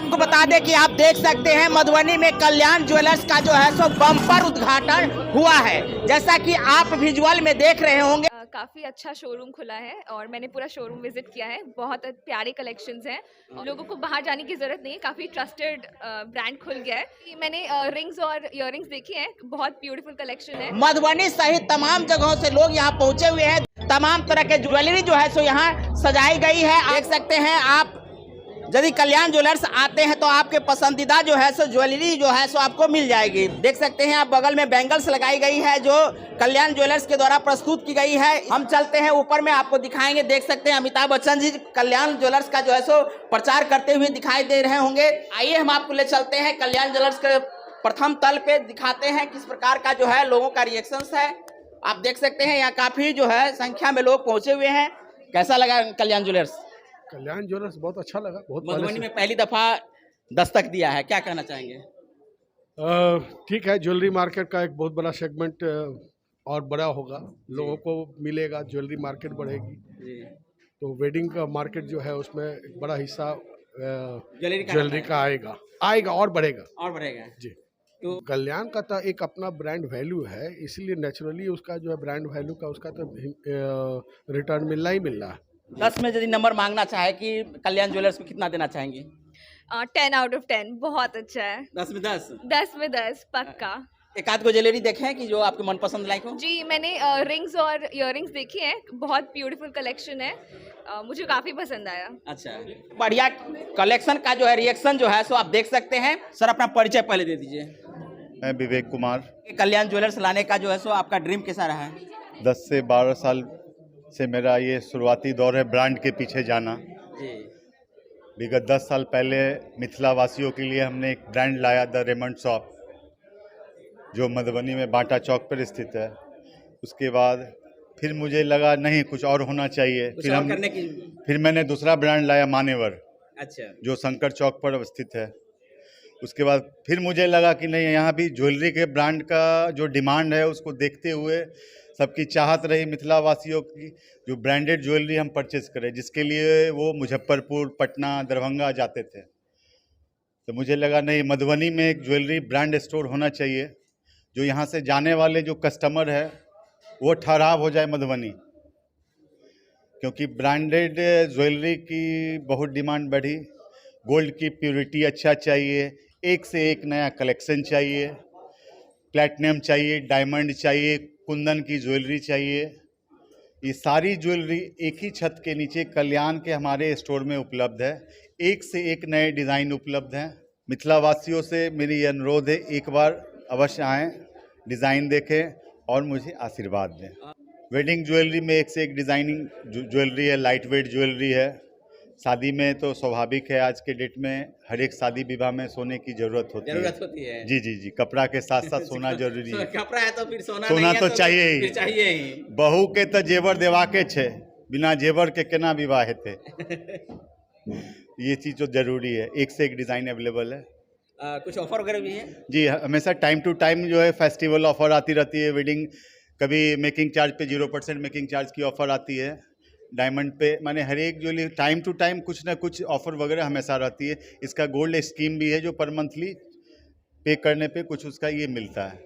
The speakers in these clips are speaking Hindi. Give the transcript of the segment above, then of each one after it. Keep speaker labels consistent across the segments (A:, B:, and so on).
A: आपको बता दें कि आप देख सकते हैं मधुबनी में कल्याण ज्वेलर्स का जो है सो बम्पर उद्घाटन हुआ है। जैसा कि आप विजुअल में देख रहे होंगे,
B: काफ़ी अच्छा शोरूम खुला है और मैंने पूरा शोरूम विजिट किया है। बहुत प्यारे कलेक्शंस हैं, लोगों को बाहर जाने की ज़रूरत नहीं है, काफ़ी ट्रस्टेड ब्रांड खुल गया है। मैंने रिंग्स और इयररिंग्स देखी हैं, बहुत ब्यूटीफुल कलेक्शन है।
A: मधुबनी सहित तमाम जगहों से लोग यहाँ पहुंचे हुए हैं। तमाम तरह के ज्वेलरी जो है सो यहाँ सजाई गई है। देख सकते हैं आप, यदि कल्याण ज्वेलर्स आते हैं तो आपके पसंदीदा जो है सो ज्वेलरी जो है सो आपको मिल जाएगी। देख सकते हैं आप, बगल में बैंगल्स लगाई गई है जो कल्याण ज्वेलर्स के द्वारा प्रस्तुत की गई है। हम चलते हैं ऊपर में, आपको दिखाएंगे। देख सकते हैं अमिताभ बच्चन जी कल्याण ज्वेलर्स का जो है सो प्रचार करते हुए दिखाई दे रहे होंगे। आइए हम आपको ले चलते हैं कल्याण ज्वेलर्स के प्रथम तल पे, दिखाते हैं किस प्रकार का जो है लोगों का रिएक्शंस है। आप देख सकते हैं यहाँ काफी जो है संख्या में लोग पहुंचे हुए हैं। कैसा लगा कल्याण ज्वेलर्स?
C: कल्याण ज्वेलर्स बहुत अच्छा लगा। बहुत
A: मधुबनी में पहली दफा दस्तक दिया है, क्या कहना चाहेंगे?
C: ठीक है, ज्वेलरी मार्केट का एक बहुत बड़ा सेगमेंट और बड़ा होगा, लोगों को मिलेगा, ज्वेलरी मार्केट बढ़ेगी तो वेडिंग का मार्केट जो है उसमें एक बड़ा हिस्सा ज्वेलरी का आएगा और बढ़ेगा जी। तो कल्याण का तो एक अपना ब्रांड वैल्यू है, इसलिए नेचुरली उसका जो है ब्रांड वैल्यू का उसका तो रिटर्न मिलना ही मिल रहा है।
A: 10 में यदि नंबर मांगना चाहे कि कल्याण ज्वेलर्स को कितना देना चाहेंगे?
B: 10 आउट ऑफ 10 बहुत अच्छा है।
A: 10 में 10?
B: 10 में 10 पक्का।
A: एक आध को ज्वेलरी देखे हैं कि जो आपके मनपसंद लाइक हो?
B: जी, मैंने रिंग्स और इयररिंग्स देखी हैं, बहुत ब्यूटीफुल कलेक्शन है, मुझे काफ़ी पसंद आया।
A: अच्छा, बढ़िया कलेक्शन का जो है रिएक्शन जो है सो आप देख सकते हैं। सर अपना परिचय पहले दे दीजिए।
D: मैं विवेक कुमार।
A: कल्याण ज्वेलर्स लाने का जो है सो आपका ड्रीम कैसा रहा है?
D: 10 से 12 साल से मेरा ये शुरुआती दौर है ब्रांड के पीछे जाना। विगत 10 साल पहले मिथिला वासियों के लिए हमने एक ब्रांड लाया, द रेमंड शॉप, जो मधुबनी में बाटा चौक पर स्थित है। उसके बाद फिर मुझे लगा नहीं, कुछ और होना चाहिए। फिर मैंने दूसरा ब्रांड लाया, मानेवर।
A: अच्छा,
D: जो शंकर चौक पर अवस्थित है। उसके बाद फिर मुझे लगा कि नहीं, यहाँ भी ज्वेलरी के ब्रांड का जो डिमांड है उसको देखते हुए सबकी चाहत रही मिथिला वासियों की जो ब्रांडेड ज्वेलरी हम परचेज करें, जिसके लिए वो मुजफ्फरपुर, पटना, दरभंगा जाते थे। तो मुझे लगा नहीं, मधुबनी में एक ज्वेलरी ब्रांड स्टोर होना चाहिए, जो यहाँ से जाने वाले जो कस्टमर है वो ठहराव हो जाए मधुबनी, क्योंकि ब्रांडेड ज्वेलरी की बहुत डिमांड बढ़ी। गोल्ड की प्योरिटी अच्छा चाहिए, एक से एक नया कलेक्शन चाहिए, प्लैटिनम चाहिए, डायमंड चाहिए, कुंदन की ज्वेलरी चाहिए। ये सारी ज्वेलरी एक ही छत के नीचे कल्याण के हमारे स्टोर में उपलब्ध है। एक से एक नए डिज़ाइन उपलब्ध हैं। मिथिला वासियों से मेरी ये अनुरोध है, एक बार अवश्य आएँ, डिज़ाइन देखें और मुझे आशीर्वाद दें। वेडिंग ज्वेलरी में एक से एक डिज़ाइनिंग ज्वेलरी है, लाइट वेट ज्वेलरी है। शादी में तो स्वाभाविक है, आज के डेट में हर एक शादी विवाह में सोने की जरूरत होती है। जी, कपड़ा के साथ साथ सोना जरूरी है।
A: कपड़ा है तो फिर सोना
D: तो चाहिए ही। बहू के तो जेवर देवा के छे, बिना जेवर के केना विवाह हेते। ये चीज़ तो जरूरी है। एक से एक डिज़ाइन अवेलेबल है।
A: कुछ ऑफर वगैरह भी है? जी,
D: हमेशा टाइम टू टाइम जो है फेस्टिवल ऑफर आती रहती है। वेडिंग कभी मेकिंग चार्ज पे 0% मेकिंग चार्ज की ऑफर आती है। डायमंड पे माने हर एक ज्वेलरी टाइम टू टाइम कुछ ना कुछ ऑफर वगैरह हमेशा रहती है। इसका गोल्ड स्कीम भी है, जो पर मंथली पे करने पे कुछ उसका ये मिलता है।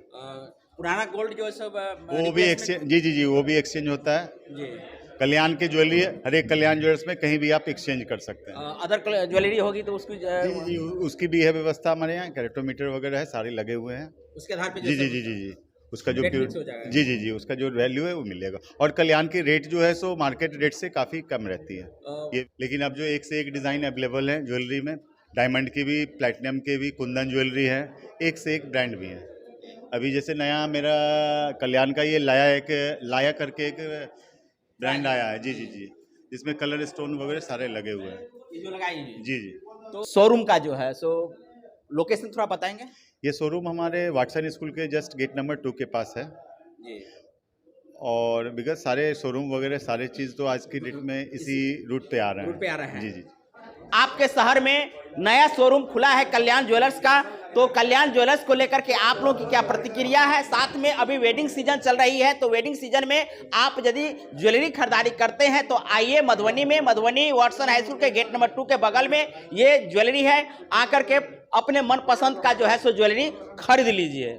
A: पुराना गोल्ड जो है सब
D: वो भी एक्सचेंज, जी, वो भी एक्सचेंज होता है जी। कल्याण की ज्वेलरी हर एक कल्याण ज्वेलर्स में कहीं भी आप एक्सचेंज कर सकते हैं।
A: अदर ज्वेलरी होगी तो उसकी
D: जी, उसकी भी है व्यवस्था हमारे यहाँ। कैरेटोमीटर वगैरह है, सारे लगे हुए हैं।
A: उसके आधार पे
D: जी, उसका जो जी, उसका जो वैल्यू है वो मिलेगा। और कल्याण की रेट जो है सो मार्केट रेट से काफ़ी कम रहती है ये। लेकिन अब जो एक से एक डिज़ाइन अवेलेबल है ज्वेलरी में, डायमंड की भी, प्लैटिनम के भी, कुंदन ज्वेलरी है, एक से एक ब्रांड भी है। अभी जैसे नया मेरा कल्याण का ये लाया करके एक ब्रांड आया है। जी, जिसमें कलर स्टोन वगैरह सारे लगे हुए हैं।
A: ये जो लगाई है
D: जी।
A: तो शोरूम का जो है सो लोकेशन थोड़ा बताएंगे?
D: ये शोरूम हमारे वाटसन स्कूल के जस्ट गेट नंबर 2 के पास है जी। और बिकॉज सारे शोरूम वगैरह सारे चीज़ तो आज की डेट में इसी रूट पे आ रहे हैं।
A: जी।
D: जी।
A: आपके शहर में नया शोरूम खुला है कल्याण ज्वेलर्स का, तो कल्याण ज्वेलर्स को लेकर के आप लोगों की क्या प्रतिक्रिया है? साथ में अभी वेडिंग सीजन चल रही है, तो वेडिंग सीजन में आप यदि ज्वेलरी खरीदारी करते हैं तो आइए मधुबनी में, मधुबनी वाटसन हाई स्कूल के गेट नंबर 2 के बगल में ये ज्वेलरी है, आकर के अपने मनपसंद का जो है सो ज्वेलरी खरीद लीजिए।